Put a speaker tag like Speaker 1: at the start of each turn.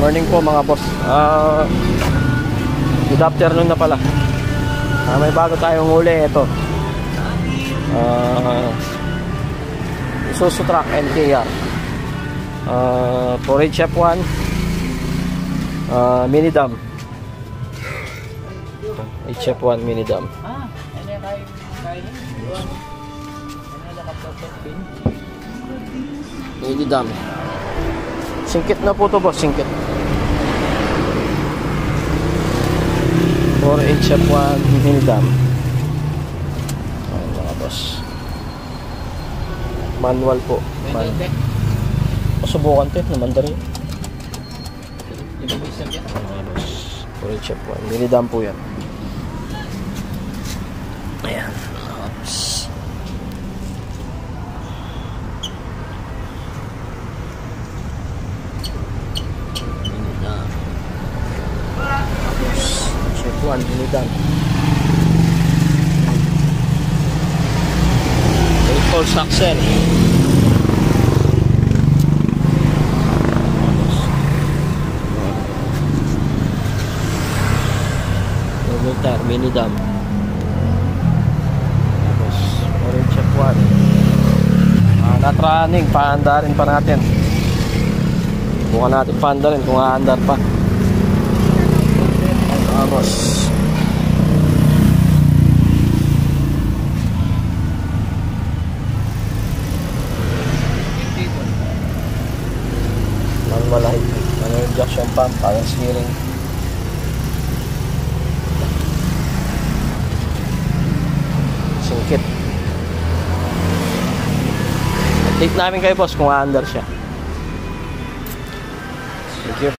Speaker 1: Morning po mga boss. Good afternoon na pala. May bago tayong huli. Ito Isuzu Truck NKR 4HF1 mini dam. HF1 mini dam. Mini dam. Singkit na po to boss, singkit. 4HF1 mini dam. Ayan mga boss. Manual po. Pasubukan to naman rin. 4HF1 mini dam po yan. Ayan. Oops. Mini dam. HF1 mini dam. 8-pulse axle. Mini dam. Tapos orange F1. Not running, paandarin pa natin. Bukan natin paandarin kung aandar pa. Tapos manual injection pump, power steering. Singkit. Update namin kayo boss kung aandar siya. Thank you.